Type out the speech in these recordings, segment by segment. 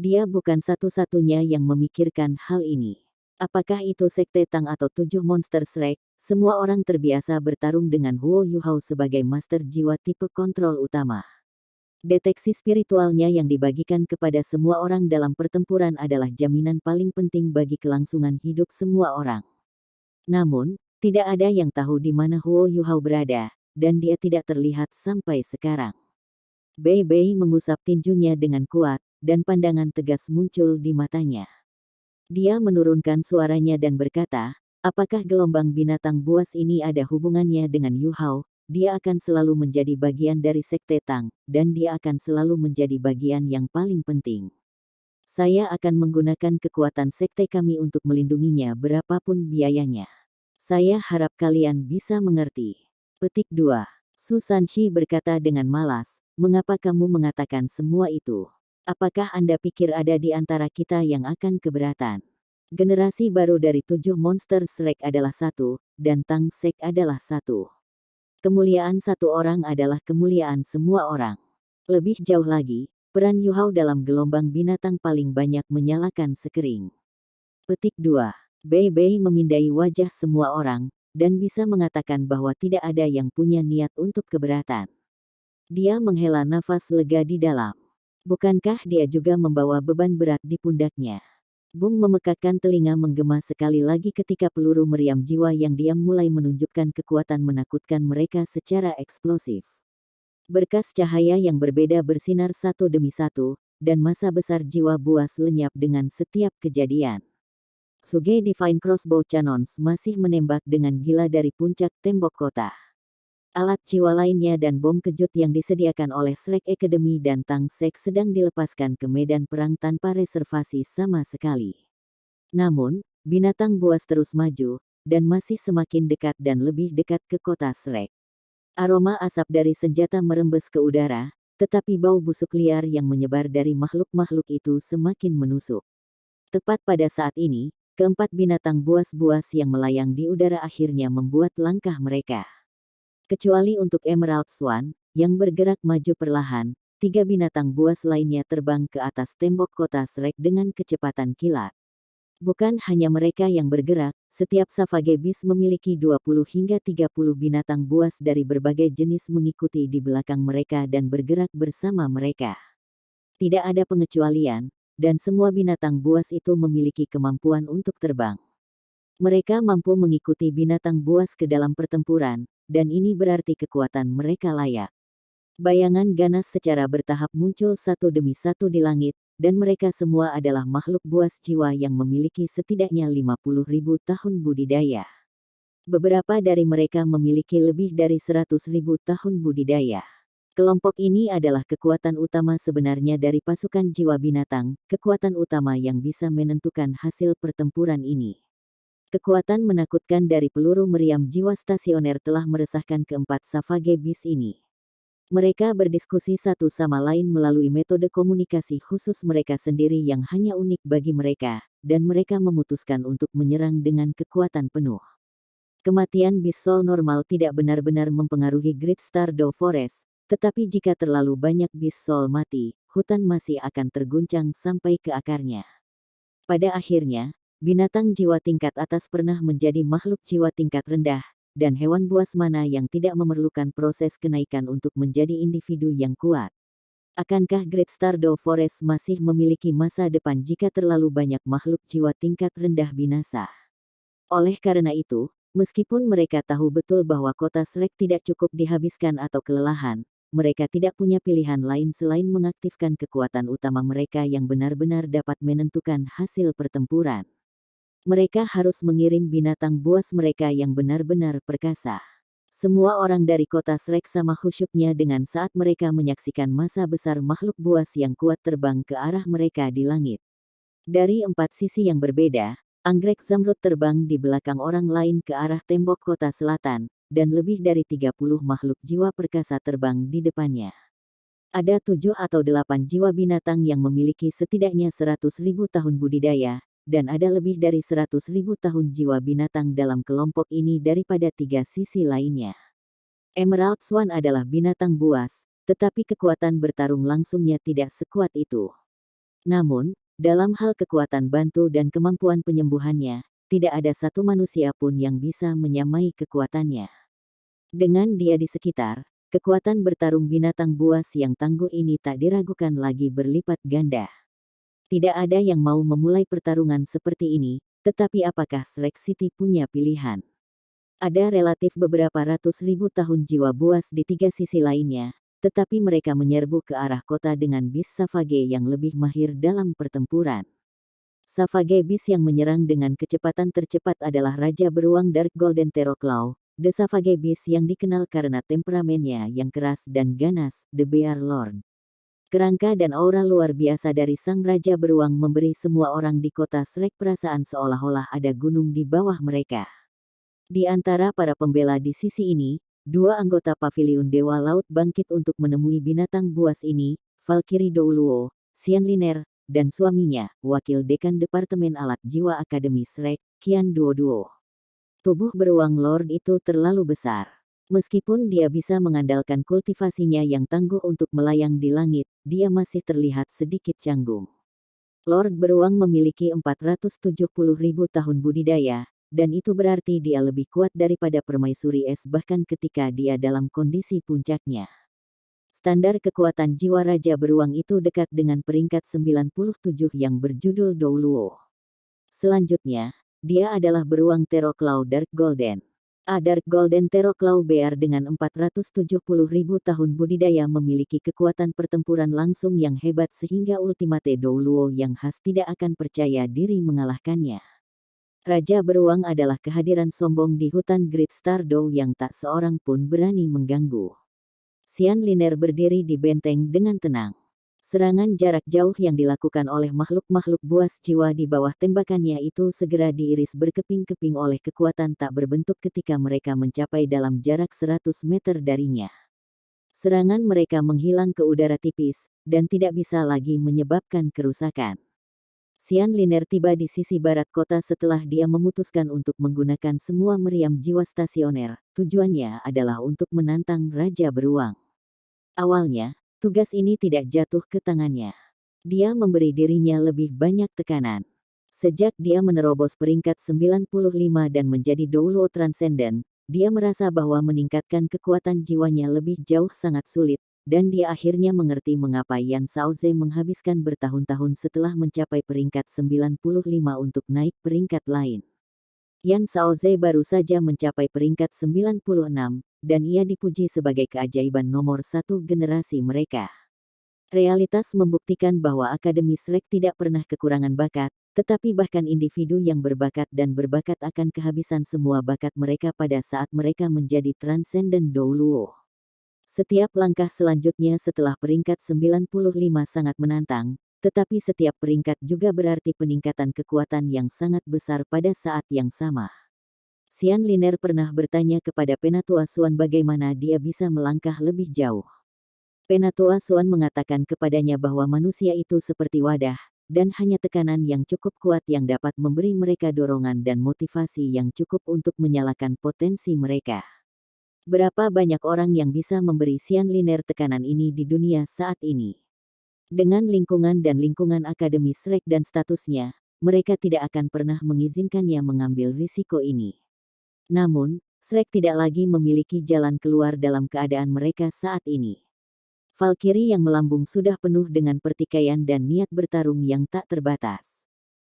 Dia bukan satu-satunya yang memikirkan hal ini. Apakah itu Sekte Tang atau 7 monster Shrek, semua orang terbiasa bertarung dengan Huo Yuhao sebagai master jiwa tipe kontrol utama. Deteksi spiritualnya yang dibagikan kepada semua orang dalam pertempuran adalah jaminan paling penting bagi kelangsungan hidup semua orang. Namun, tidak ada yang tahu di mana Huo Yuhao berada, dan dia tidak terlihat sampai sekarang. Bei Bei mengusap tinjunya dengan kuat, dan pandangan tegas muncul di matanya. Dia menurunkan suaranya dan berkata, apakah gelombang binatang buas ini ada hubungannya dengan Yu Hao? Dia akan selalu menjadi bagian dari Sekte Tang, dan dia akan selalu menjadi bagian yang paling penting. Saya akan menggunakan kekuatan Sekte kami untuk melindunginya berapapun biayanya. Saya harap kalian bisa mengerti. Petik 2. Su Sanshi berkata dengan malas, mengapa kamu mengatakan semua itu? Apakah Anda pikir ada di antara kita yang akan keberatan? Generasi baru dari 7 monster Shrek adalah satu, dan Tang Sek adalah satu. Kemuliaan satu orang adalah kemuliaan semua orang. Lebih jauh lagi, peran Yu Hao dalam gelombang binatang paling banyak menyalakan sekering. Petik 2. Bei Bei memindai wajah semua orang, dan bisa mengatakan bahwa tidak ada yang punya niat untuk keberatan. Dia menghela nafas lega di dalam. Bukankah dia juga membawa beban berat di pundaknya? Bung memekakkan telinga menggema sekali lagi ketika peluru meriam jiwa yang diam mulai menunjukkan kekuatan menakutkan mereka secara eksplosif. Berkas cahaya yang berbeda bersinar satu demi satu, dan massa besar jiwa buas lenyap dengan setiap kejadian. Suge Divine Crossbow Cannons masih menembak dengan gila dari puncak tembok kota. Alat jiwa lainnya dan bom kejut yang disediakan oleh Shrek Academy dan Tang Sek sedang dilepaskan ke medan perang tanpa reservasi sama sekali. Namun, binatang buas terus maju, dan masih semakin dekat dan lebih dekat ke kota Shrek. Aroma asap dari senjata merembes ke udara, tetapi bau busuk liar yang menyebar dari makhluk-makhluk itu semakin menusuk. Tepat pada saat ini, keempat binatang buas-buas yang melayang di udara akhirnya membuat langkah mereka. Kecuali untuk Emerald Swan, yang bergerak maju perlahan, 3 binatang buas lainnya terbang ke atas tembok kota Shrek dengan kecepatan kilat. Bukan hanya mereka yang bergerak, setiap Savage Beast memiliki 20 hingga 30 binatang buas dari berbagai jenis mengikuti di belakang mereka dan bergerak bersama mereka. Tidak ada pengecualian, dan semua binatang buas itu memiliki kemampuan untuk terbang. Mereka mampu mengikuti binatang buas ke dalam pertempuran, dan ini berarti kekuatan mereka layak. Bayangan ganas secara bertahap muncul satu demi satu di langit, dan mereka semua adalah makhluk buas jiwa yang memiliki setidaknya 50.000 tahun budidaya. Beberapa dari mereka memiliki lebih dari 100.000 tahun budidaya. Kelompok ini adalah kekuatan utama sebenarnya dari pasukan jiwa binatang, kekuatan utama yang bisa menentukan hasil pertempuran ini. Kekuatan menakutkan dari peluru meriam jiwa stasioner telah meresahkan keempat Savage Beast ini. Mereka berdiskusi satu sama lain melalui metode komunikasi khusus mereka sendiri yang hanya unik bagi mereka, dan mereka memutuskan untuk menyerang dengan kekuatan penuh. Kematian Beast Soul normal tidak benar-benar mempengaruhi Great Stardew Forest, tetapi jika terlalu banyak Beast Soul mati, hutan masih akan terguncang sampai ke akarnya. Pada akhirnya, binatang jiwa tingkat atas pernah menjadi makhluk jiwa tingkat rendah, dan hewan buas mana yang tidak memerlukan proses kenaikan untuk menjadi individu yang kuat. Akankah Great Stardew Forest masih memiliki masa depan jika terlalu banyak makhluk jiwa tingkat rendah binasa? Oleh karena itu, meskipun mereka tahu betul bahwa kota Shrek tidak cukup dihabiskan atau kelelahan, mereka tidak punya pilihan lain selain mengaktifkan kekuatan utama mereka yang benar-benar dapat menentukan hasil pertempuran. Mereka harus mengirim binatang buas mereka yang benar-benar perkasa. Semua orang dari kota Shrek sama khusyuknya dengan saat mereka menyaksikan massa besar makhluk buas yang kuat terbang ke arah mereka di langit. Dari 4 sisi yang berbeda, anggrek zamrud terbang di belakang orang lain ke arah tembok kota selatan, dan lebih dari 30 makhluk jiwa perkasa terbang di depannya. Ada 7 atau 8 jiwa binatang yang memiliki setidaknya 100.000 tahun budidaya, dan ada lebih dari 100.000 tahun jiwa binatang dalam kelompok ini daripada 3 sisi lainnya. Emerald Swan adalah binatang buas, tetapi kekuatan bertarung langsungnya tidak sekuat itu. Namun, dalam hal kekuatan bantu dan kemampuan penyembuhannya, tidak ada satu manusia pun yang bisa menyamai kekuatannya. Dengan dia di sekitar, kekuatan bertarung binatang buas yang tangguh ini tak diragukan lagi berlipat ganda. Tidak ada yang mau memulai pertarungan seperti ini, tetapi apakah Shrek City punya pilihan? Ada relatif beberapa ratus ribu tahun jiwa buas di tiga sisi lainnya, tetapi mereka menyerbu ke arah kota dengan bis Savage yang lebih mahir dalam pertempuran. Savage bis yang menyerang dengan kecepatan tercepat adalah Raja Beruang Dark Golden Terraclaw, The Savage Beast yang dikenal karena temperamennya yang keras dan ganas, The Bear Lord. Kerangka dan aura luar biasa dari sang Raja Beruang memberi semua orang di kota Shrek perasaan seolah-olah ada gunung di bawah mereka. Di antara para pembela di sisi ini, dua anggota Paviliun Dewa Laut bangkit untuk menemui binatang buas ini, Valkyrie Douluo, Xian Liner, dan suaminya, Wakil Dekan Departemen Alat Jiwa Akademi Shrek, Qian Duoduo. Tubuh beruang Lord itu terlalu besar. Meskipun dia bisa mengandalkan kultivasinya yang tangguh untuk melayang di langit, dia masih terlihat sedikit canggung. Lord beruang memiliki 470.000 tahun budidaya, dan itu berarti dia lebih kuat daripada permaisuri es bahkan ketika dia dalam kondisi puncaknya. Standar kekuatan jiwa Raja Beruang itu dekat dengan peringkat 97 yang berjudul Douluo. Selanjutnya, dia adalah beruang Terraclaw Dark Golden. Dark Golden Terraclaw Bear dengan 470.000 tahun budidaya memiliki kekuatan pertempuran langsung yang hebat sehingga Ultimate Douluo yang khas tidak akan percaya diri mengalahkannya. Raja Beruang adalah kehadiran sombong di hutan Great Stardow yang tak seorang pun berani mengganggu. Xian Liner berdiri di benteng dengan tenang. Serangan jarak jauh yang dilakukan oleh makhluk-makhluk buas jiwa di bawah tembakannya itu segera diiris berkeping-keping oleh kekuatan tak berbentuk ketika mereka mencapai dalam jarak 100 meter darinya. Serangan mereka menghilang ke udara tipis, dan tidak bisa lagi menyebabkan kerusakan. Xian Liner tiba di sisi barat kota setelah dia memutuskan untuk menggunakan semua meriam jiwa stasioner. Tujuannya adalah untuk menantang Raja Beruang. Awalnya, tugas ini tidak jatuh ke tangannya. Dia memberi dirinya lebih banyak tekanan. Sejak dia menerobos peringkat 95 dan menjadi Douluo Transcendent, dia merasa bahwa meningkatkan kekuatan jiwanya lebih jauh sangat sulit, dan dia akhirnya mengerti mengapa Yan Shaoze menghabiskan bertahun-tahun setelah mencapai peringkat 95 untuk naik peringkat lain. Yan Shaoze baru saja mencapai peringkat 96, dan ia dipuji sebagai keajaiban nomor satu generasi mereka. Realitas membuktikan bahwa Akademi Shrek tidak pernah kekurangan bakat, tetapi bahkan individu yang berbakat dan berbakat akan kehabisan semua bakat mereka pada saat mereka menjadi Transcendent Douluo. Setiap langkah selanjutnya setelah peringkat 95 sangat menantang, tetapi setiap peringkat juga berarti peningkatan kekuatan yang sangat besar pada saat yang sama. Xian Liner pernah bertanya kepada Penatua Xuan bagaimana dia bisa melangkah lebih jauh. Penatua Xuan mengatakan kepadanya bahwa manusia itu seperti wadah, dan hanya tekanan yang cukup kuat yang dapat memberi mereka dorongan dan motivasi yang cukup untuk menyalakan potensi mereka. Berapa banyak orang yang bisa memberi Xian Liner tekanan ini di dunia saat ini? Dengan lingkungan dan lingkungan Akademi Shrek dan statusnya, mereka tidak akan pernah mengizinkannya mengambil risiko ini. Namun, Shrek tidak lagi memiliki jalan keluar dalam keadaan mereka saat ini. Valkyrie yang melambung sudah penuh dengan pertikaian dan niat bertarung yang tak terbatas.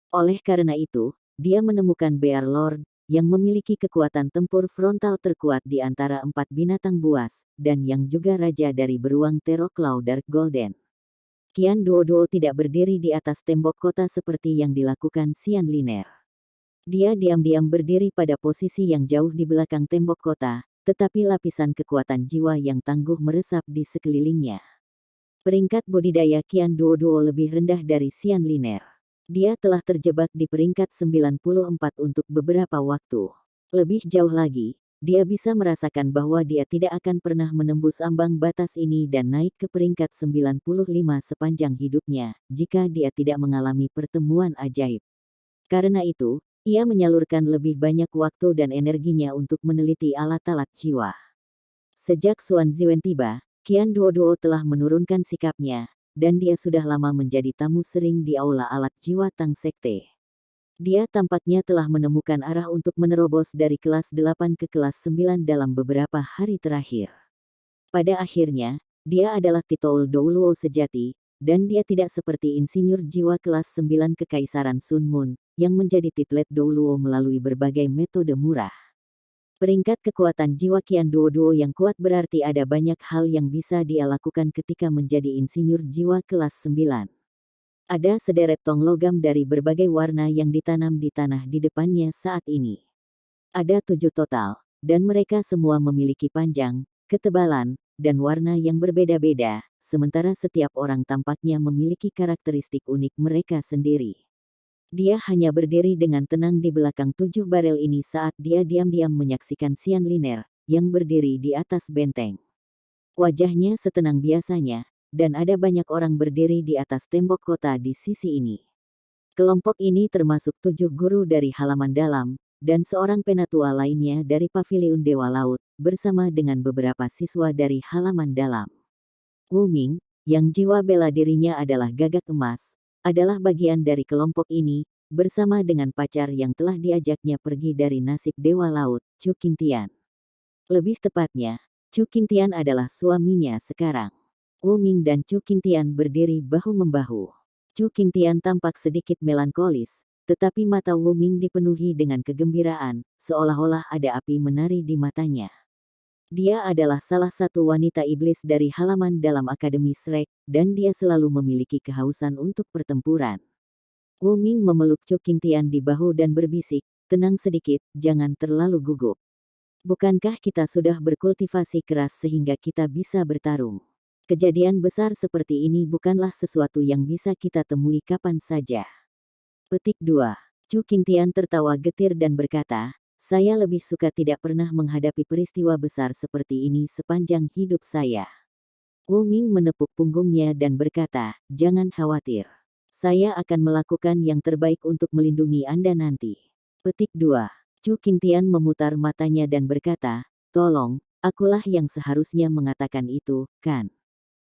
Oleh karena itu, dia menemukan Bear Lord, yang memiliki kekuatan tempur frontal terkuat di antara 4 binatang buas, dan yang juga raja dari beruang Terraclaw Dark Golden. Qian Duoduo tidak berdiri di atas tembok kota seperti yang dilakukan Xian Liner. Dia diam-diam berdiri pada posisi yang jauh di belakang tembok kota, tetapi lapisan kekuatan jiwa yang tangguh meresap di sekelilingnya. Peringkat budidaya Qian Duoduo lebih rendah dari Xian Liner. Dia telah terjebak di peringkat 94 untuk beberapa waktu. Lebih jauh lagi, dia bisa merasakan bahwa dia tidak akan pernah menembus ambang batas ini dan naik ke peringkat 95 sepanjang hidupnya, jika dia tidak mengalami pertemuan ajaib. Karena itu, ia menyalurkan lebih banyak waktu dan energinya untuk meneliti alat-alat jiwa. Sejak Xuan Ziwen tiba, Qian Duoduo telah menurunkan sikapnya, dan dia sudah lama menjadi tamu sering di aula alat jiwa Tang Sekte. Dia tampaknya telah menemukan arah untuk menerobos dari kelas 8 ke kelas 9 dalam beberapa hari terakhir. Pada akhirnya, dia adalah Titoul Douluo sejati, dan dia tidak seperti insinyur jiwa kelas 9 Kekaisaran Sun Moon, yang menjadi titlet Douluo melalui berbagai metode murah. Peringkat kekuatan jiwa Qian Duo yang kuat berarti ada banyak hal yang bisa dia lakukan ketika menjadi insinyur jiwa kelas 9. Ada sederet tong logam dari berbagai warna yang ditanam di tanah di depannya saat ini. Ada 7 total, dan mereka semua memiliki panjang, ketebalan, dan warna yang berbeda-beda, sementara setiap orang tampaknya memiliki karakteristik unik mereka sendiri. Dia hanya berdiri dengan tenang di belakang 7 barel ini saat dia diam-diam menyaksikan Xian Liner, yang berdiri di atas benteng. Wajahnya setenang biasanya, dan ada banyak orang berdiri di atas tembok kota di sisi ini. Kelompok ini termasuk 7 guru dari halaman dalam, dan seorang penatua lainnya dari Paviliun Dewa Laut, bersama dengan beberapa siswa dari halaman dalam. Wu Ming, yang jiwa bela dirinya adalah gagak emas, adalah bagian dari kelompok ini, bersama dengan pacar yang telah diajaknya pergi dari nasib Dewa Laut, Chu Qingtian. Lebih tepatnya, Chu Qingtian adalah suaminya sekarang. Wu Ming dan Chu Qingtian berdiri bahu-membahu. Chu Qingtian tampak sedikit melankolis, tetapi mata Wu Ming dipenuhi dengan kegembiraan, seolah-olah ada api menari di matanya. Dia adalah salah satu wanita iblis dari halaman dalam Akademi Shrek, dan dia selalu memiliki kehausan untuk pertempuran. Wu Ming memeluk Chu Qingtian di bahu dan berbisik, "Tenang sedikit, jangan terlalu gugup. Bukankah kita sudah berkultivasi keras sehingga kita bisa bertarung? Kejadian besar seperti ini bukanlah sesuatu yang bisa kita temui kapan saja." Petik 2. Chu Qingtian tertawa getir dan berkata, "Saya lebih suka tidak pernah menghadapi peristiwa besar seperti ini sepanjang hidup saya." Wu Ming menepuk punggungnya dan berkata, "Jangan khawatir. Saya akan melakukan yang terbaik untuk melindungi Anda nanti." Petik 2. Chu Qingtian memutar matanya dan berkata, "Tolong, akulah yang seharusnya mengatakan itu, kan?"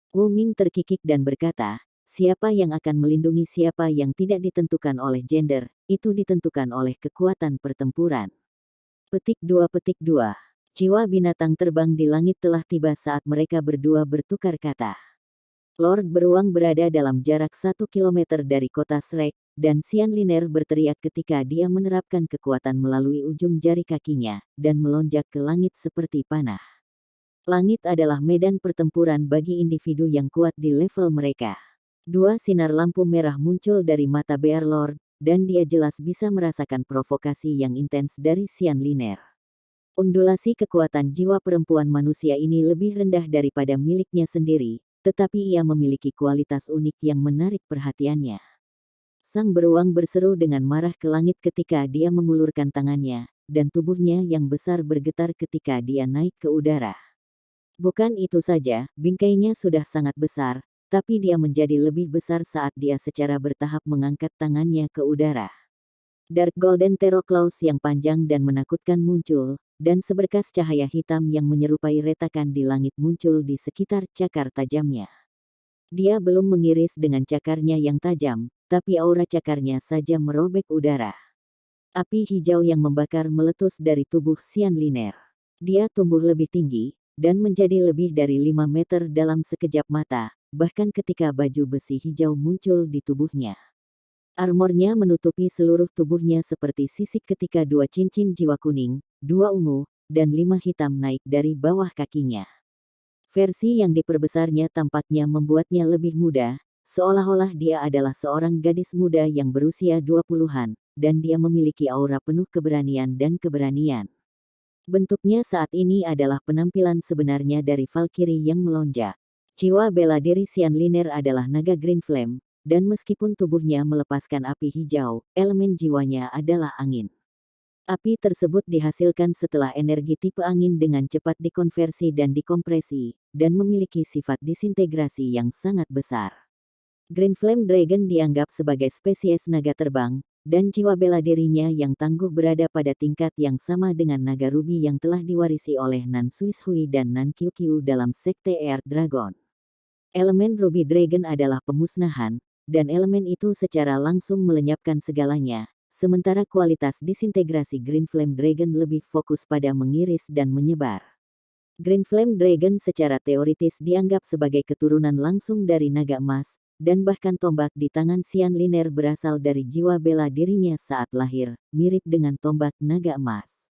Wu Ming terkikik dan berkata, "Siapa yang akan melindungi siapa yang tidak ditentukan oleh gender, itu ditentukan oleh kekuatan pertempuran." Petik 2. Jiwa binatang terbang di langit telah tiba saat mereka berdua bertukar kata. Lord Beruang berada dalam jarak 1 kilometer dari kota Shrek, dan Xian Liner berteriak ketika dia menerapkan kekuatan melalui ujung jari kakinya, dan melonjak ke langit seperti panah. Langit adalah medan pertempuran bagi individu yang kuat di level mereka. 2 sinar lampu merah muncul dari mata Bear Lord, dan dia jelas bisa merasakan provokasi yang intens dari Xian Liner. Undulasi kekuatan jiwa perempuan manusia ini lebih rendah daripada miliknya sendiri, tetapi ia memiliki kualitas unik yang menarik perhatiannya. Sang beruang berseru dengan marah ke langit ketika dia mengulurkan tangannya, dan tubuhnya yang besar bergetar ketika dia naik ke udara. Bukan itu saja, bingkainya sudah sangat besar, tapi dia menjadi lebih besar saat dia secara bertahap mengangkat tangannya ke udara. Dark Golden Terroclaws yang panjang dan menakutkan muncul, dan seberkas cahaya hitam yang menyerupai retakan di langit muncul di sekitar cakar tajamnya. Dia belum mengiris dengan cakarnya yang tajam, tapi aura cakarnya saja merobek udara. Api hijau yang membakar meletus dari tubuh Xian Liner. Dia tumbuh lebih tinggi, dan menjadi lebih dari 5 meter dalam sekejap mata, bahkan ketika baju besi hijau muncul di tubuhnya. Armornya menutupi seluruh tubuhnya seperti sisik ketika 2 cincin jiwa kuning, 2 ungu, dan 5 hitam naik dari bawah kakinya. Versi yang diperbesarnya tampaknya membuatnya lebih muda, seolah-olah dia adalah seorang gadis muda yang berusia 20-an, dan dia memiliki aura penuh keberanian dan keberanian. Bentuknya saat ini adalah penampilan sebenarnya dari Valkyrie yang melonjak. Jiwa bela diri Xian Liner adalah naga Green Flame, dan meskipun tubuhnya melepaskan api hijau, elemen jiwanya adalah angin. Api tersebut dihasilkan setelah energi tipe angin dengan cepat dikonversi dan dikompresi, dan memiliki sifat disintegrasi yang sangat besar. Green Flame Dragon dianggap sebagai spesies naga terbang, dan jiwa bela dirinya yang tangguh berada pada tingkat yang sama dengan naga ruby yang telah diwarisi oleh Nan Suishui dan Nan Qiuqiu dalam sekte Earth Dragon. Elemen Ruby Dragon adalah pemusnahan, dan elemen itu secara langsung melenyapkan segalanya, sementara kualitas disintegrasi Green Flame Dragon lebih fokus pada mengiris dan menyebar. Green Flame Dragon secara teoritis dianggap sebagai keturunan langsung dari naga emas, dan bahkan tombak di tangan Xian Liner berasal dari jiwa bela dirinya saat lahir, mirip dengan tombak naga emas.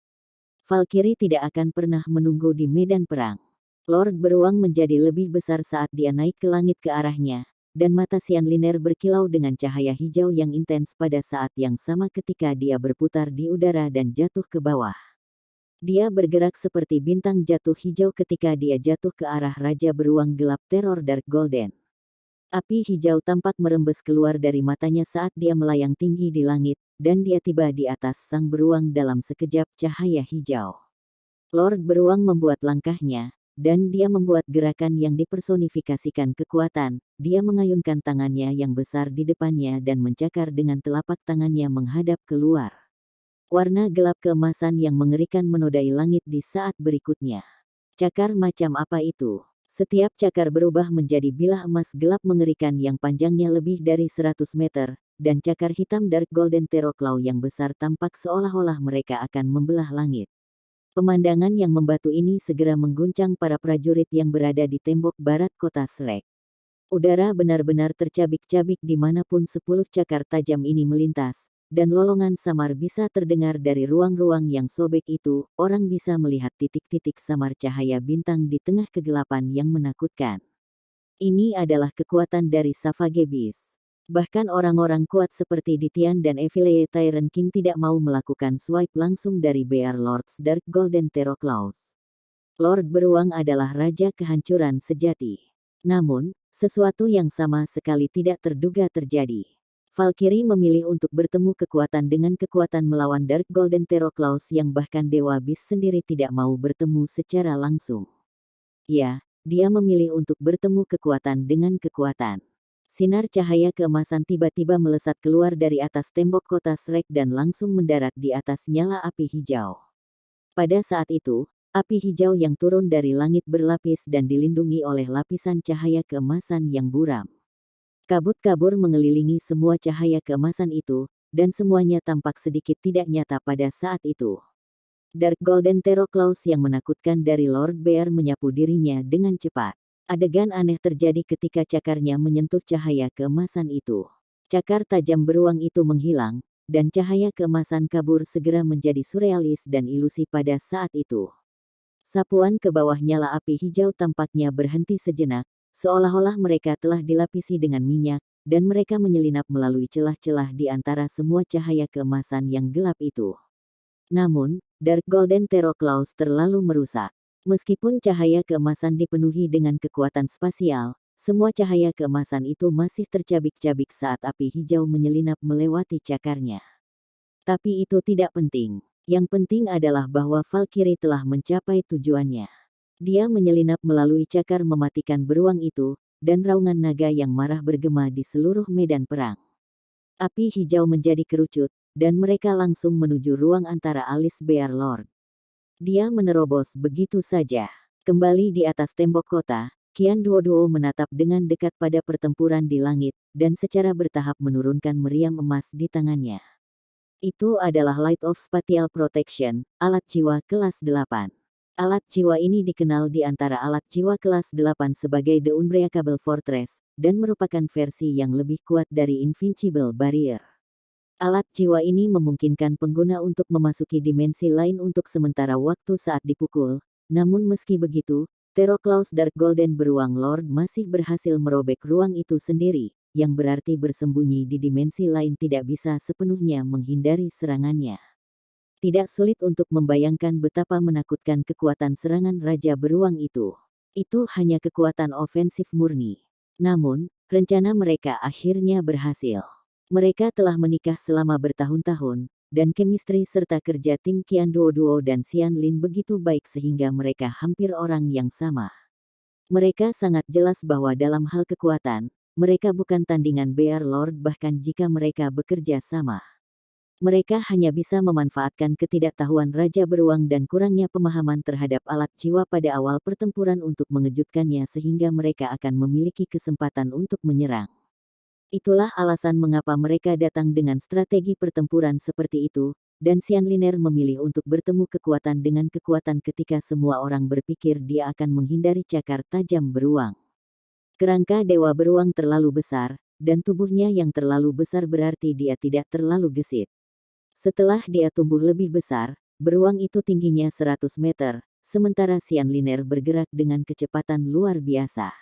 Valkyrie tidak akan pernah menunggu di medan perang. Lord Beruang menjadi lebih besar saat dia naik ke langit ke arahnya, dan mata Xian Liner berkilau dengan cahaya hijau yang intens pada saat yang sama ketika dia berputar di udara dan jatuh ke bawah. Dia bergerak seperti bintang jatuh hijau ketika dia jatuh ke arah Raja Beruang Gelap Teror Dark Golden. Api hijau tampak merembes keluar dari matanya saat dia melayang tinggi di langit, dan dia tiba di atas sang beruang dalam sekejap cahaya hijau. Lord Beruang membuat langkahnya, dan dia membuat gerakan yang dipersonifikasikan kekuatan. Dia mengayunkan tangannya yang besar di depannya dan mencakar dengan telapak tangannya menghadap keluar. Warna gelap keemasan yang mengerikan menodai langit di saat berikutnya. Cakar macam apa itu? Setiap cakar berubah menjadi bilah emas gelap mengerikan yang panjangnya lebih dari 100 meter, dan cakar hitam Dark Golden Teroclaw yang besar tampak seolah-olah mereka akan membelah langit. Pemandangan yang membatu ini segera mengguncang para prajurit yang berada di tembok barat kota Shrek. Udara benar-benar tercabik-cabik dimanapun 10 cakar tajam ini melintas, dan lolongan samar bisa terdengar dari ruang-ruang yang sobek itu. Orang bisa melihat titik-titik samar cahaya bintang di tengah kegelapan yang menakutkan. Ini adalah kekuatan dari Savage Beast. Bahkan orang-orang kuat seperti Ditian dan Evile Tyrant King tidak mau melakukan swipe langsung dari Bear Lords Dark Golden Teroclaws. Lord Beruang adalah raja kehancuran sejati. Namun, sesuatu yang sama sekali tidak terduga terjadi. Valkyrie memilih untuk bertemu kekuatan dengan kekuatan melawan Dark Golden Teroclaws yang bahkan Dewa Beast sendiri tidak mau bertemu secara langsung. Ya, dia memilih untuk bertemu kekuatan dengan kekuatan. Sinar cahaya keemasan tiba-tiba melesat keluar dari atas tembok kota Shrek dan langsung mendarat di atas nyala api hijau. Pada saat itu, api hijau yang turun dari langit berlapis dan dilindungi oleh lapisan cahaya keemasan yang buram. Kabut kabur mengelilingi semua cahaya keemasan itu, dan semuanya tampak sedikit tidak nyata pada saat itu. Dark Golden Teroclaws yang menakutkan dari Lord Bear menyapu dirinya dengan cepat. Adegan aneh terjadi ketika cakarnya menyentuh cahaya keemasan itu. Cakar tajam beruang itu menghilang, dan cahaya keemasan kabur segera menjadi surrealis dan ilusi pada saat itu. Sapuan ke bawah nyala api hijau tampaknya berhenti sejenak, seolah-olah mereka telah dilapisi dengan minyak, dan mereka menyelinap melalui celah-celah di antara semua cahaya keemasan yang gelap itu. Namun, Dark Golden Teroclaws terlalu merusak. Meskipun cahaya keemasan dipenuhi dengan kekuatan spasial, semua cahaya keemasan itu masih tercabik-cabik saat api hijau menyelinap melewati cakarnya. Tapi itu tidak penting. Yang penting adalah bahwa Valkyrie telah mencapai tujuannya. Dia menyelinap melalui cakar mematikan beruang itu, dan raungan naga yang marah bergema di seluruh medan perang. Api hijau menjadi kerucut, dan mereka langsung menuju ruang antara alis Bear Lord. Dia menerobos begitu saja. Kembali di atas tembok kota, Qian Duoduo menatap dengan dekat pada pertempuran di langit, dan secara bertahap menurunkan meriam emas di tangannya. Itu adalah Light of Spatial Protection, alat jiwa kelas 8. Alat jiwa ini dikenal di antara alat jiwa kelas 8 sebagai The Unbreakable Fortress, dan merupakan versi yang lebih kuat dari Invincible Barrier. Alat jiwa ini memungkinkan pengguna untuk memasuki dimensi lain untuk sementara waktu saat dipukul. Namun meski begitu, Teroclaws Dark Golden Beruang Lord masih berhasil merobek ruang itu sendiri, yang berarti bersembunyi di dimensi lain tidak bisa sepenuhnya menghindari serangannya. Tidak sulit untuk membayangkan betapa menakutkan kekuatan serangan Raja Beruang itu. Itu hanya kekuatan ofensif murni. Namun, rencana mereka akhirnya berhasil. Mereka telah menikah selama bertahun-tahun, dan chemistry serta kerja tim Qian Duoduo dan Xian Lin begitu baik sehingga mereka hampir orang yang sama. Mereka sangat jelas bahwa dalam hal kekuatan, mereka bukan tandingan Bear Lord bahkan jika mereka bekerja sama. Mereka hanya bisa memanfaatkan ketidaktahuan Raja Beruang dan kurangnya pemahaman terhadap alat jiwa pada awal pertempuran untuk mengejutkannya sehingga mereka akan memiliki kesempatan untuk menyerang. Itulah alasan mengapa mereka datang dengan strategi pertempuran seperti itu, dan Sianliner memilih untuk bertemu kekuatan dengan kekuatan ketika semua orang berpikir dia akan menghindari cakar tajam beruang. Kerangka Dewa Beruang terlalu besar, dan tubuhnya yang terlalu besar berarti dia tidak terlalu gesit. Setelah dia tumbuh lebih besar, beruang itu tingginya 100 meter, sementara Sianliner bergerak dengan kecepatan luar biasa.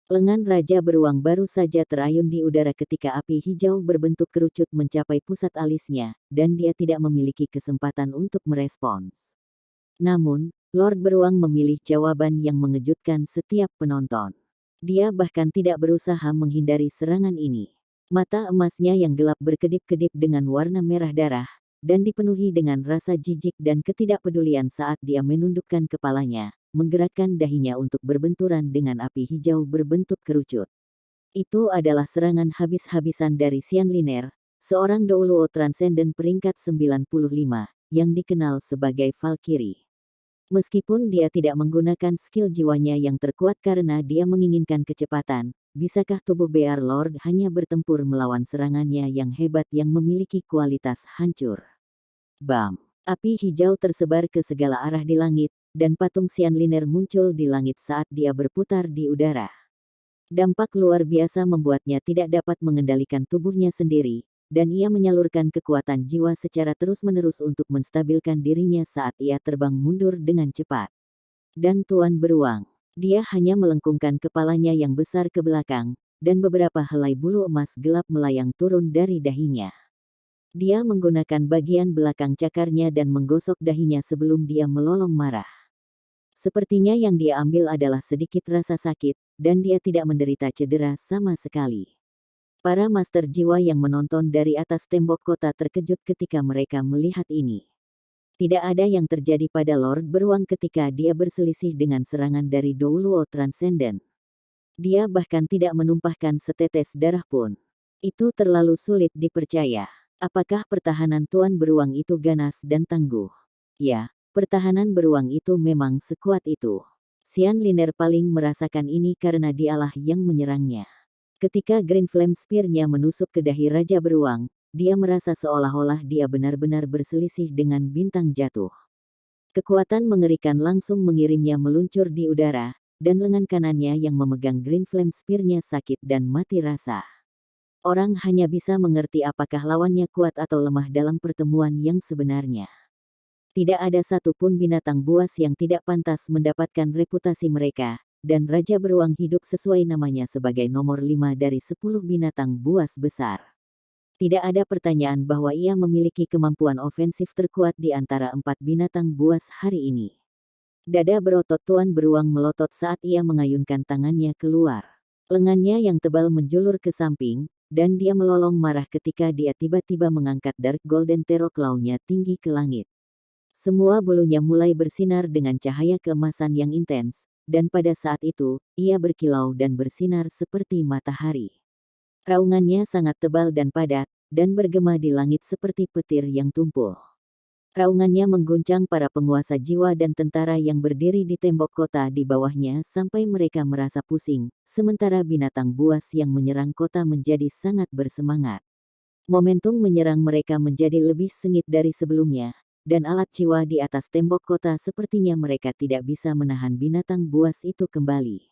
Lengan Raja Beruang baru saja terayun di udara ketika api hijau berbentuk kerucut mencapai pusat alisnya, dan dia tidak memiliki kesempatan untuk merespons. Namun, Lord Beruang memilih jawaban yang mengejutkan setiap penonton. Dia bahkan tidak berusaha menghindari serangan ini. Mata emasnya yang gelap berkedip-kedip dengan warna merah darah, dan dipenuhi dengan rasa jijik dan ketidakpedulian saat dia menundukkan kepalanya, menggerakkan dahinya untuk berbenturan dengan api hijau berbentuk kerucut. Itu adalah serangan habis-habisan dari Sianliner, seorang Douluo Transcendent peringkat 95, yang dikenal sebagai Valkyrie. Meskipun dia tidak menggunakan skill jiwanya yang terkuat karena dia menginginkan kecepatan, bisakah tubuh Bear Lord hanya bertempur melawan serangannya yang hebat yang memiliki kualitas hancur? Bam! Api hijau tersebar ke segala arah di langit, dan patung Sianliner muncul di langit saat dia berputar di udara. Dampak luar biasa membuatnya tidak dapat mengendalikan tubuhnya sendiri, dan ia menyalurkan kekuatan jiwa secara terus-menerus untuk menstabilkan dirinya saat ia terbang mundur dengan cepat. Dan Tuan Beruang, dia hanya melengkungkan kepalanya yang besar ke belakang, dan beberapa helai bulu emas gelap melayang turun dari dahinya. Dia menggunakan bagian belakang cakarnya dan menggosok dahinya sebelum dia melolong marah. Sepertinya yang dia ambil adalah sedikit rasa sakit, dan dia tidak menderita cedera sama sekali. Para master jiwa yang menonton dari atas tembok kota terkejut ketika mereka melihat ini. Tidak ada yang terjadi pada Lord Beruang ketika dia berselisih dengan serangan dari Douluo Transcendent. Dia bahkan tidak menumpahkan setetes darah pun. Itu terlalu sulit dipercaya. Apakah pertahanan Tuan Beruang itu ganas dan tangguh? Ya, pertahanan beruang itu memang sekuat itu. Sianliner paling merasakan ini karena dialah yang menyerangnya. Ketika Green Flame Spear-nya menusuk ke dahi Raja Beruang, dia merasa seolah-olah dia benar-benar berselisih dengan bintang jatuh. Kekuatan mengerikan langsung mengirimnya meluncur di udara, dan lengan kanannya yang memegang Green Flame Spear-nya sakit dan mati rasa. Orang hanya bisa mengerti apakah lawannya kuat atau lemah dalam pertemuan yang sebenarnya. Tidak ada satupun binatang buas yang tidak pantas mendapatkan reputasi mereka, dan Raja Beruang hidup sesuai namanya sebagai nomor 5 dari 10 binatang buas besar. Tidak ada pertanyaan bahwa ia memiliki kemampuan ofensif terkuat di antara 4 binatang buas hari ini. Dada berotot Tuan Beruang melotot saat ia mengayunkan tangannya keluar. Lengannya yang tebal menjulur ke samping, dan dia melolong marah ketika dia tiba-tiba mengangkat Dark Golden Terror Claw-nya tinggi ke langit. Semua bulunya mulai bersinar dengan cahaya keemasan yang intens, dan pada saat itu, ia berkilau dan bersinar seperti matahari. Raungannya sangat tebal dan padat, dan bergema di langit seperti petir yang tumpul. Raungannya mengguncang para penguasa jiwa dan tentara yang berdiri di tembok kota di bawahnya sampai mereka merasa pusing, sementara binatang buas yang menyerang kota menjadi sangat bersemangat. Momentum menyerang mereka menjadi lebih sengit dari sebelumnya, dan alat jiwa di atas tembok kota sepertinya mereka tidak bisa menahan binatang buas itu kembali.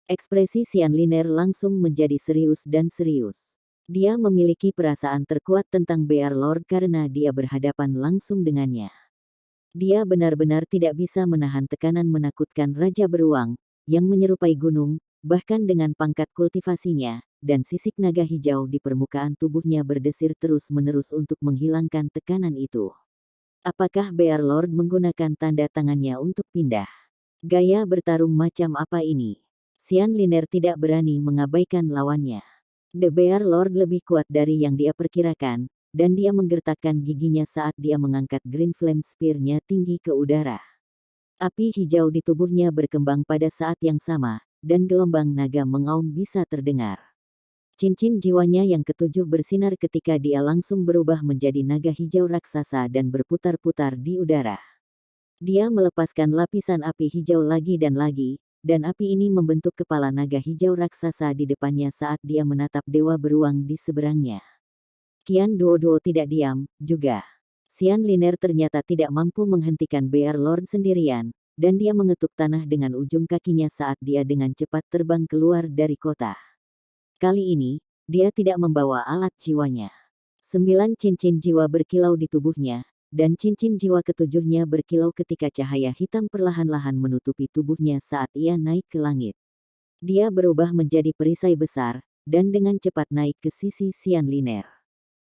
Ekspresi Sianliner langsung menjadi serius dan serius. Dia memiliki perasaan terkuat tentang Bear Lord karena dia berhadapan langsung dengannya. Dia benar-benar tidak bisa menahan tekanan menakutkan Raja Beruang, yang menyerupai gunung, bahkan dengan pangkat kultivasinya, dan sisik naga hijau di permukaan tubuhnya berdesir terus-menerus untuk menghilangkan tekanan itu. Apakah Bear Lord menggunakan tanda tangannya untuk pindah? Gaya bertarung macam apa ini? Sianliner tidak berani mengabaikan lawannya. The Bear Lord lebih kuat dari yang dia perkirakan, dan dia menggertakkan giginya saat dia mengangkat Green Flame Spear-nya tinggi ke udara. Api hijau di tubuhnya berkembang pada saat yang sama, dan gelombang naga mengaum bisa terdengar. Cincin jiwanya yang ketujuh bersinar ketika dia langsung berubah menjadi naga hijau raksasa dan berputar-putar di udara. Dia melepaskan lapisan api hijau lagi, dan api ini membentuk kepala naga hijau raksasa di depannya saat dia menatap dewa beruang di seberangnya. Qian Duoduo tidak diam, juga. Xian Liner ternyata tidak mampu menghentikan Bear Lord sendirian, dan dia mengetuk tanah dengan ujung kakinya saat dia dengan cepat terbang keluar dari kota. Kali ini, dia tidak membawa alat jiwanya. 9 cincin jiwa berkilau di tubuhnya, dan cincin jiwa ketujuhnya berkilau ketika cahaya hitam perlahan-lahan menutupi tubuhnya saat ia naik ke langit. Dia berubah menjadi perisai besar, dan dengan cepat naik ke sisi Xian Liner.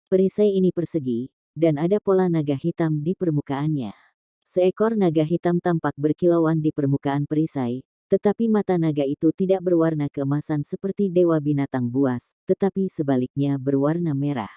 Perisai ini persegi, dan ada pola naga hitam di permukaannya. Seekor naga hitam tampak berkilauan di permukaan perisai, tetapi mata naga itu tidak berwarna keemasan seperti dewa binatang buas, tetapi sebaliknya berwarna merah.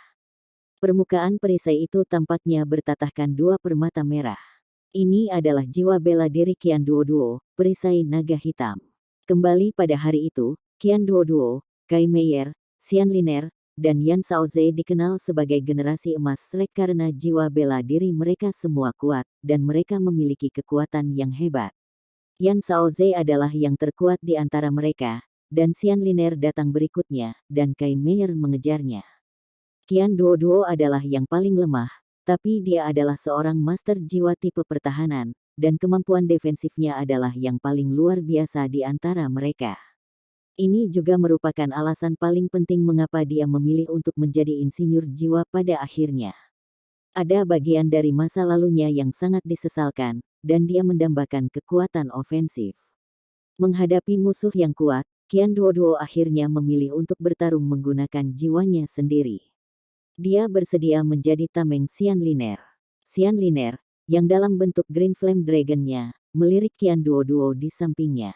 Permukaan perisai itu tampaknya bertatahkan dua permata merah. Ini adalah jiwa bela diri Qian Duoduo, perisai naga hitam. Kembali pada hari itu, Qian Duoduo, Kai Meier, Xian Liner, dan Yan Shaoze dikenal sebagai generasi emas Shrek karena jiwa bela diri mereka semua kuat, dan mereka memiliki kekuatan yang hebat. Yan Shaoze adalah yang terkuat di antara mereka, dan Xian Liner datang berikutnya, dan Kai Meier mengejarnya. Qian Duoduo adalah yang paling lemah, tapi dia adalah seorang master jiwa tipe pertahanan, dan kemampuan defensifnya adalah yang paling luar biasa di antara mereka. Ini juga merupakan alasan paling penting mengapa dia memilih untuk menjadi insinyur jiwa pada akhirnya. Ada bagian dari masa lalunya yang sangat disesalkan, dan dia mendambakan kekuatan ofensif. Menghadapi musuh yang kuat, Qian Duoduo akhirnya memilih untuk bertarung menggunakan jiwanya sendiri. Dia bersedia menjadi tameng Xian Liner. Xian Liner, yang dalam bentuk Green Flame Dragon-nya, melirik Qian Duoduo di sampingnya.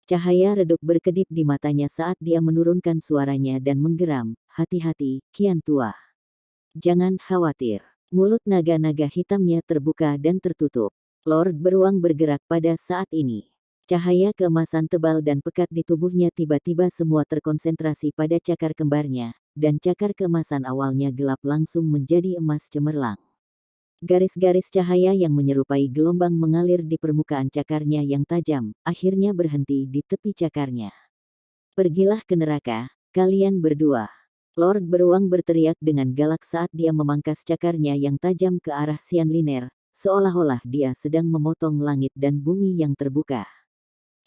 Cahaya redup berkedip di matanya saat dia menurunkan suaranya dan menggeram, "Hati-hati, Qian tua. Jangan khawatir." Mulut naga-naga hitamnya terbuka dan tertutup. Lord beruang bergerak pada saat ini. Cahaya keemasan tebal dan pekat di tubuhnya tiba-tiba semua terkonsentrasi pada cakar kembarnya, dan cakar keemasan awalnya gelap langsung menjadi emas cemerlang. Garis-garis cahaya yang menyerupai gelombang mengalir di permukaan cakarnya yang tajam, akhirnya berhenti di tepi cakarnya. "Pergilah ke neraka, kalian berdua." Lord beruang berteriak dengan galak saat dia memangkas cakarnya yang tajam ke arah Xian Liner, seolah-olah dia sedang memotong langit dan bumi yang terbuka.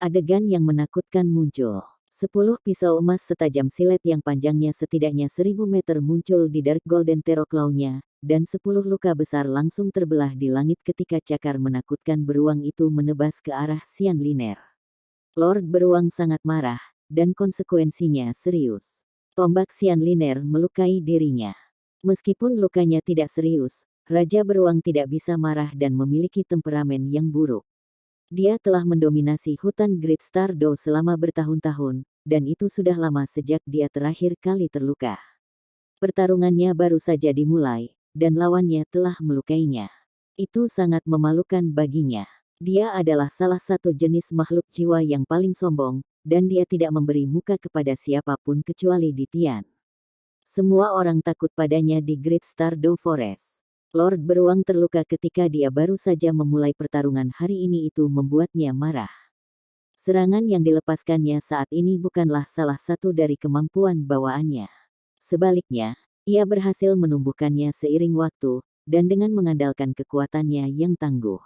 Adegan yang menakutkan muncul. 10 pisau emas setajam silet yang panjangnya setidaknya 1000 meter muncul di Dark Golden Terror Claw-nya, dan 10 luka besar langsung terbelah di langit ketika cakar menakutkan beruang itu menebas ke arah Xian Liner. Lord beruang sangat marah, dan konsekuensinya serius. Tombak Xian Liner melukai dirinya. Meskipun lukanya tidak serius, Raja Beruang tidak bisa marah dan memiliki temperamen yang buruk. Dia telah mendominasi hutan Great Stardow selama bertahun-tahun, dan itu sudah lama sejak dia terakhir kali terluka. Pertarungannya baru saja dimulai, dan lawannya telah melukainya. Itu sangat memalukan baginya. Dia adalah salah satu jenis makhluk jiwa yang paling sombong, dan dia tidak memberi muka kepada siapapun kecuali di Tian. Semua orang takut padanya di Great Stardow Forest. Lord beruang terluka ketika dia baru saja memulai pertarungan hari ini, itu membuatnya marah. Serangan yang dilepaskannya saat ini bukanlah salah satu dari kemampuan bawaannya. Sebaliknya, ia berhasil menumbuhkannya seiring waktu, dan dengan mengandalkan kekuatannya yang tangguh.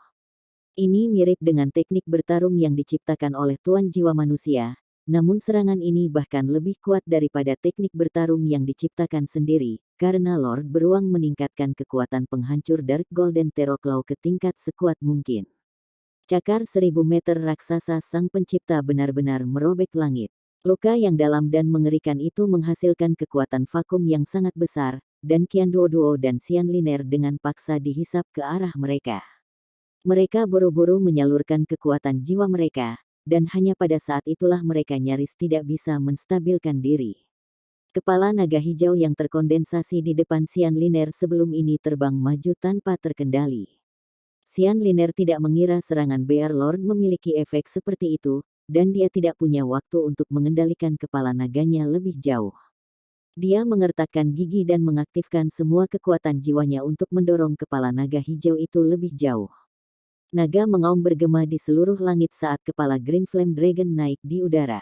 Ini mirip dengan teknik bertarung yang diciptakan oleh Tuan Jiwa Manusia, namun serangan ini bahkan lebih kuat daripada teknik bertarung yang diciptakan sendiri, karena Lord Beruang meningkatkan kekuatan penghancur Dark Golden Terror Claw ke tingkat sekuat mungkin. Cakar 1000 meter raksasa sang pencipta benar-benar merobek langit. Luka yang dalam dan mengerikan itu menghasilkan kekuatan vakum yang sangat besar, dan Qian Duoduo dan Xian Liner dengan paksa dihisap ke arah mereka. Mereka buru-buru menyalurkan kekuatan jiwa mereka, dan hanya pada saat itulah mereka nyaris tidak bisa menstabilkan diri. Kepala naga hijau yang terkondensasi di depan Xian Liner sebelum ini terbang maju tanpa terkendali. Xian Liner tidak mengira serangan Bear Lord memiliki efek seperti itu, dan dia tidak punya waktu untuk mengendalikan kepala naganya lebih jauh. Dia mengertakkan gigi dan mengaktifkan semua kekuatan jiwanya untuk mendorong kepala naga hijau itu lebih jauh. Naga mengaum bergema di seluruh langit saat kepala Green Flame Dragon naik di udara.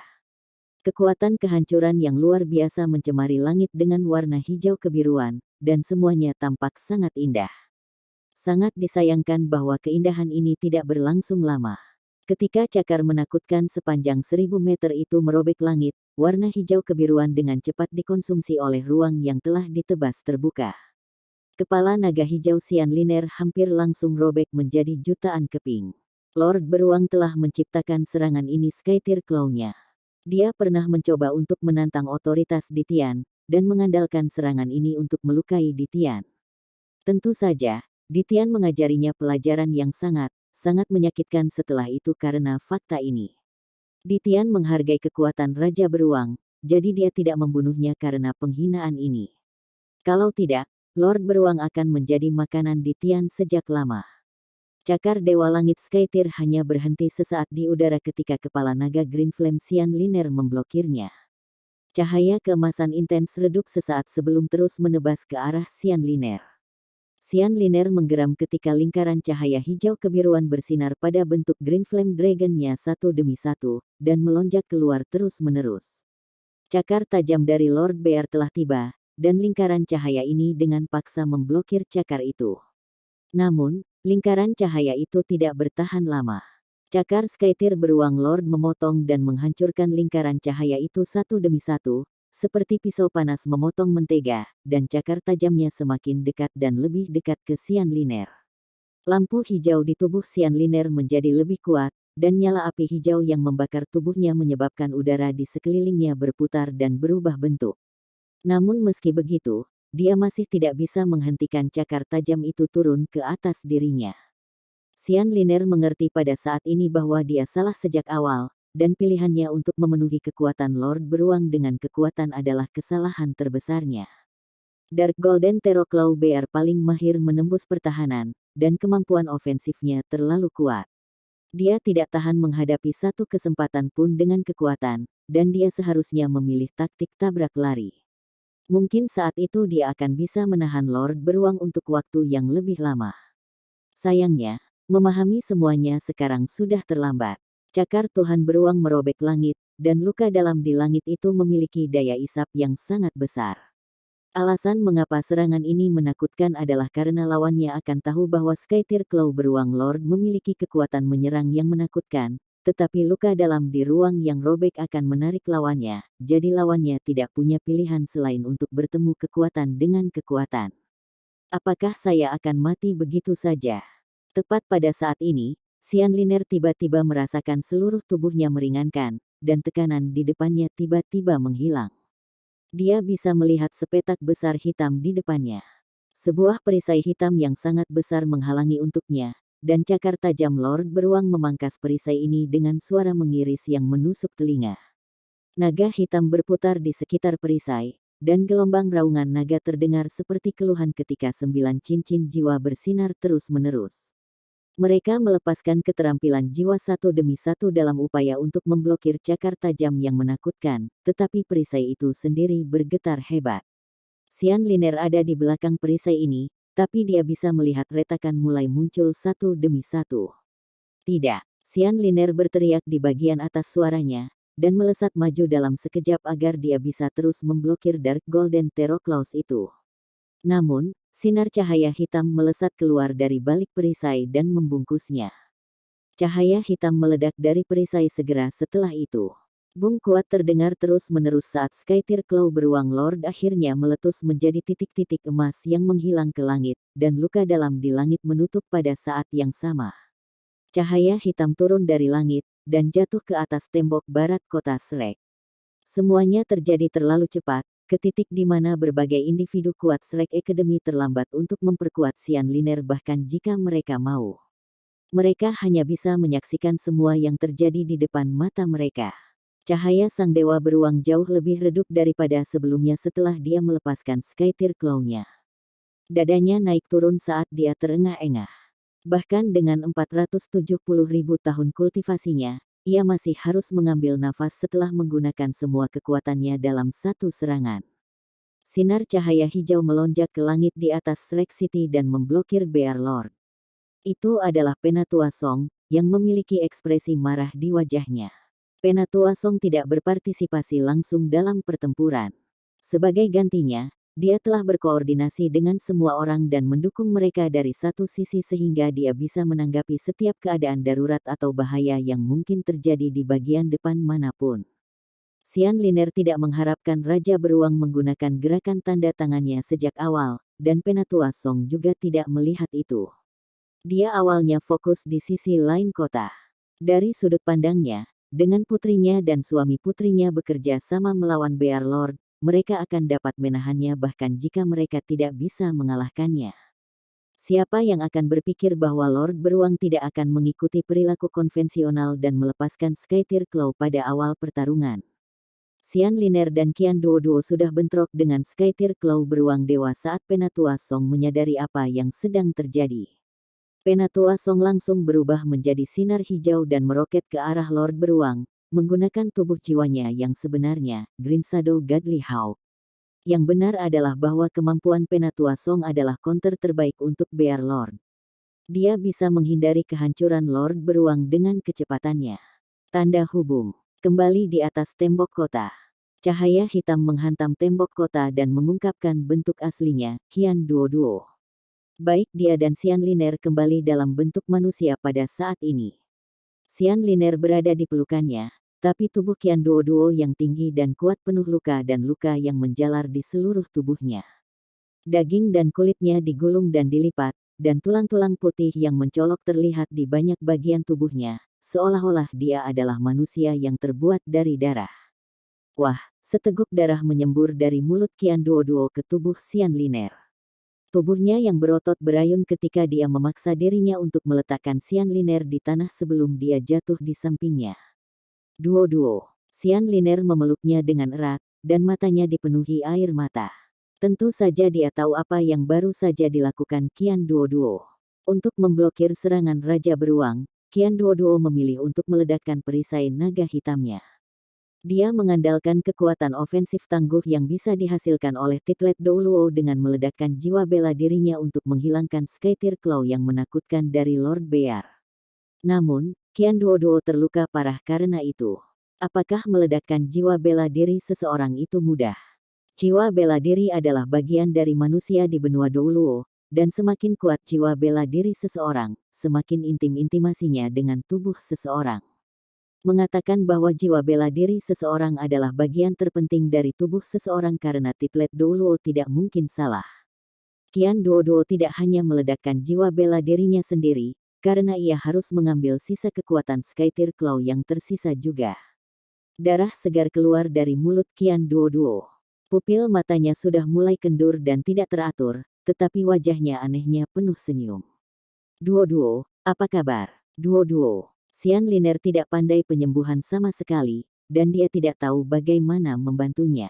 Kekuatan kehancuran yang luar biasa mencemari langit dengan warna hijau kebiruan, dan semuanya tampak sangat indah. Sangat disayangkan bahwa keindahan ini tidak berlangsung lama. Ketika cakar menakutkan sepanjang 1000 meter itu merobek langit, warna hijau kebiruan dengan cepat dikonsumsi oleh ruang yang telah ditebas terbuka. Kepala naga hijau Sian Liner hampir langsung robek menjadi jutaan keping. Lord Beruang telah menciptakan serangan ini Skytear Claw-nya. Dia pernah mencoba untuk menantang otoritas di Tian, dan mengandalkan serangan ini untuk melukai di Tian. Tentu saja, di Tian mengajarinya pelajaran yang sangat menyakitkan setelah itu karena fakta ini. Di Tian menghargai kekuatan Raja Beruang, jadi dia tidak membunuhnya karena penghinaan ini. Kalau tidak, Lord Beruang akan menjadi makanan di Tian sejak lama. Cakar Dewa Langit Skytear hanya berhenti sesaat di udara ketika kepala naga Green Flame Sian Liner memblokirnya. Cahaya keemasan intens redup sesaat sebelum terus menebas ke arah Sian Liner. Sian Liner menggeram ketika lingkaran cahaya hijau kebiruan bersinar pada bentuk Green Flame Dragon-nya satu demi satu, dan melonjak keluar terus-menerus. Cakar tajam dari Lord Bear telah tiba, dan lingkaran cahaya ini dengan paksa memblokir cakar itu. Namun, lingkaran cahaya itu tidak bertahan lama. Cakar Skytear Beruang Lord memotong dan menghancurkan lingkaran cahaya itu satu demi satu, seperti pisau panas memotong mentega, dan cakar tajamnya semakin dekat dan lebih dekat ke Sian Liner. Lampu hijau di tubuh Sian Liner menjadi lebih kuat, dan nyala api hijau yang membakar tubuhnya menyebabkan udara di sekelilingnya berputar dan berubah bentuk. Namun meski begitu, dia masih tidak bisa menghentikan cakar tajam itu turun ke atas dirinya. Sian Liner mengerti pada saat ini bahwa dia salah sejak awal, dan pilihannya untuk memenuhi kekuatan Lord Beruang dengan kekuatan adalah kesalahan terbesarnya. Dark Golden Terrorclaw Bear paling mahir menembus pertahanan, dan kemampuan ofensifnya terlalu kuat. Dia tidak tahan menghadapi satu kesempatan pun dengan kekuatan, dan dia seharusnya memilih taktik tabrak lari. Mungkin saat itu dia akan bisa menahan Lord Beruang untuk waktu yang lebih lama. Sayangnya, memahami semuanya sekarang sudah terlambat. Cakar Tuhan Beruang merobek langit, dan luka dalam di langit itu memiliki daya isap yang sangat besar. Alasan mengapa serangan ini menakutkan adalah karena lawannya akan tahu bahwa Skytear Claw Beruang Lord memiliki kekuatan menyerang yang menakutkan, tetapi luka dalam di ruang yang robek akan menarik lawannya, jadi lawannya tidak punya pilihan selain untuk bertemu kekuatan dengan kekuatan. Apakah saya akan mati begitu saja? Tepat pada saat ini, Sian Liner tiba-tiba merasakan seluruh tubuhnya meringankan, dan tekanan di depannya tiba-tiba menghilang. Dia bisa melihat sepetak besar hitam di depannya. Sebuah perisai hitam yang sangat besar menghalangi untuknya, dan cakar tajam Lord Beruang memangkas perisai ini dengan suara mengiris yang menusuk telinga. Naga hitam berputar di sekitar perisai, dan gelombang raungan naga terdengar seperti keluhan ketika 9 cincin jiwa bersinar terus-menerus. Mereka melepaskan keterampilan jiwa satu demi satu dalam upaya untuk memblokir cakar tajam yang menakutkan, tetapi perisai itu sendiri bergetar hebat. Sian Liner ada di belakang perisai ini, tapi dia bisa melihat retakan mulai muncul satu demi satu. Tidak, Sian Liner berteriak di bagian atas suaranya, dan melesat maju dalam sekejap agar dia bisa terus memblokir Dark Golden Terrorclaws itu. Namun, sinar cahaya hitam melesat keluar dari balik perisai dan membungkusnya. Cahaya hitam meledak dari perisai segera setelah itu. Bung kuat terdengar terus-menerus saat Skytear Claw Beruang Lord akhirnya meletus menjadi titik-titik emas yang menghilang ke langit, dan luka dalam di langit menutup pada saat yang sama. Cahaya hitam turun dari langit, dan jatuh ke atas tembok barat kota Shrek. Semuanya terjadi terlalu cepat, ke titik di mana berbagai individu kuat Shrek Academy terlambat untuk memperkuat Sian Liner bahkan jika mereka mau. Mereka hanya bisa menyaksikan semua yang terjadi di depan mata mereka. Cahaya sang dewa beruang jauh lebih redup daripada sebelumnya setelah dia melepaskan Skytear Claw-nya. Dadanya naik turun saat dia terengah-engah. Bahkan dengan 470.000 tahun kultivasinya, ia masih harus mengambil nafas setelah menggunakan semua kekuatannya dalam satu serangan. Sinar cahaya hijau melonjak ke langit di atas Shrek City dan memblokir Bear Lord. Itu adalah Penatua Song, yang memiliki ekspresi marah di wajahnya. Penatua Song tidak berpartisipasi langsung dalam pertempuran. Sebagai gantinya, dia telah berkoordinasi dengan semua orang dan mendukung mereka dari satu sisi sehingga dia bisa menanggapi setiap keadaan darurat atau bahaya yang mungkin terjadi di bagian depan manapun. Xian Liner tidak mengharapkan Raja Beruang menggunakan gerakan tanda tangannya sejak awal, dan Penatua Song juga tidak melihat itu. Dia awalnya fokus di sisi lain kota. Dari sudut pandangnya, dengan putrinya dan suami putrinya bekerja sama melawan Bear Lord, mereka akan dapat menahannya bahkan jika mereka tidak bisa mengalahkannya. Siapa yang akan berpikir bahwa Lord Beruang tidak akan mengikuti perilaku konvensional dan melepaskan Skytear Claw pada awal pertarungan? Xian Liner dan Qian Duoduo sudah bentrok dengan Skytear Claw Beruang Dewa saat Penatua Song menyadari apa yang sedang terjadi. Penatua Song langsung berubah menjadi sinar hijau dan meroket ke arah Lord Beruang, menggunakan tubuh jiwanya yang sebenarnya, Green Shadow Godly Hawk. Yang benar adalah bahwa kemampuan Penatua Song adalah counter terbaik untuk Bear Lord. Dia bisa menghindari kehancuran Lord Beruang dengan kecepatannya. Tanda hubung. Kembali di atas tembok kota. Cahaya hitam menghantam tembok kota dan mengungkapkan bentuk aslinya, Qian Duoduo. Baik dia dan Xian Liner kembali dalam bentuk manusia pada saat ini. Xian Liner berada di pelukannya, tapi tubuh Qian Duoduo yang tinggi dan kuat penuh luka dan luka yang menjalar di seluruh tubuhnya. Daging dan kulitnya digulung dan dilipat, dan tulang-tulang putih yang mencolok terlihat di banyak bagian tubuhnya, seolah-olah dia adalah manusia yang terbuat dari darah. Wah, seteguk darah menyembur dari mulut Qian Duoduo ke tubuh Xian Liner. Tubuhnya yang berotot berayun ketika dia memaksa dirinya untuk meletakkan Xian Liner di tanah sebelum dia jatuh di sampingnya. Duo-duo. Xian Liner memeluknya dengan erat, dan matanya dipenuhi air mata. Tentu saja dia tahu apa yang baru saja dilakukan Qian Duoduo. Untuk memblokir serangan Raja Beruang, Qian Duoduo memilih untuk meledakkan perisai naga hitamnya. Dia mengandalkan kekuatan ofensif tangguh yang bisa dihasilkan oleh Titlet Douluo dengan meledakkan jiwa bela dirinya untuk menghilangkan Skytear Claw yang menakutkan dari Lord Bear. Namun, Qian Duoduo terluka parah karena itu. Apakah meledakkan jiwa bela diri seseorang itu mudah? Jiwa bela diri adalah bagian dari manusia di benua Douluo, dan semakin kuat jiwa bela diri seseorang, semakin intim intimasinya dengan tubuh seseorang. Mengatakan bahwa jiwa bela diri seseorang adalah bagian terpenting dari tubuh seseorang karena Titlet Douluo tidak mungkin salah. Qian Duoduo tidak hanya meledakkan jiwa bela dirinya sendiri, karena ia harus mengambil sisa kekuatan Skytear Claw yang tersisa juga. Darah segar keluar dari mulut Qian Duoduo. Pupil matanya sudah mulai kendur dan tidak teratur, tetapi wajahnya anehnya penuh senyum. Duoduo, apa kabar? Duoduo. Xian Liner tidak pandai penyembuhan sama sekali, dan dia tidak tahu bagaimana membantunya.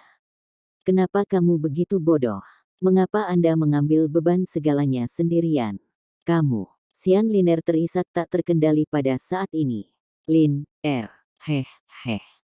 Kenapa kamu begitu bodoh? Mengapa Anda mengambil beban segalanya sendirian? Kamu. Xian Liner terisak tak terkendali pada saat ini. Lin, heh.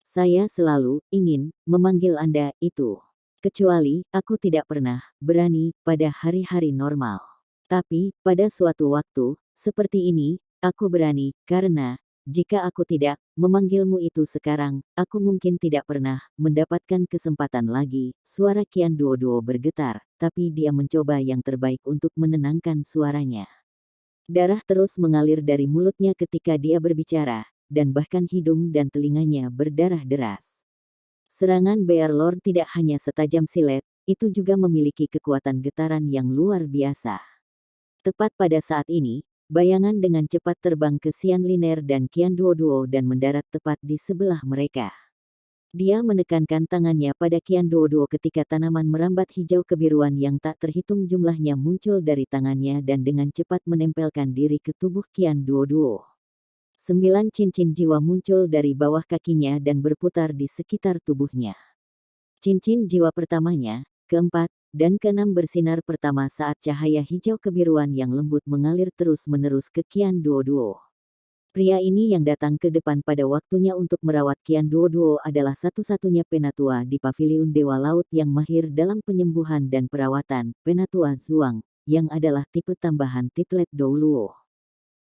Saya selalu ingin memanggil Anda itu. Kecuali, aku tidak pernah berani pada hari-hari normal. Tapi, pada suatu waktu, seperti ini, aku berani, karena, jika aku tidak memanggilmu itu sekarang, aku mungkin tidak pernah mendapatkan kesempatan lagi. Suara Qian Duoduo bergetar, tapi dia mencoba yang terbaik untuk menenangkan suaranya. Darah terus mengalir dari mulutnya ketika dia berbicara, dan bahkan hidung dan telinganya berdarah deras. Serangan Bear Lord tidak hanya setajam silet, itu juga memiliki kekuatan getaran yang luar biasa. Tepat pada saat ini, bayangan dengan cepat terbang ke Xian Liner dan Qian Duoduo dan mendarat tepat di sebelah mereka. Dia menekankan tangannya pada Qian Duoduo ketika tanaman merambat hijau kebiruan yang tak terhitung jumlahnya muncul dari tangannya dan dengan cepat menempelkan diri ke tubuh Qian Duoduo. 9 cincin jiwa muncul dari bawah kakinya dan berputar di sekitar tubuhnya. Cincin jiwa pertamanya, keempat, dan keenam bersinar pertama saat cahaya hijau kebiruan yang lembut mengalir terus-menerus ke Qian Duoduo. Pria ini yang datang ke depan pada waktunya untuk merawat Qian Duoduo adalah satu-satunya penatua di Paviliun Dewa Laut yang mahir dalam penyembuhan dan perawatan, Penatua Zhuang, yang adalah tipe tambahan Titlet Douluo.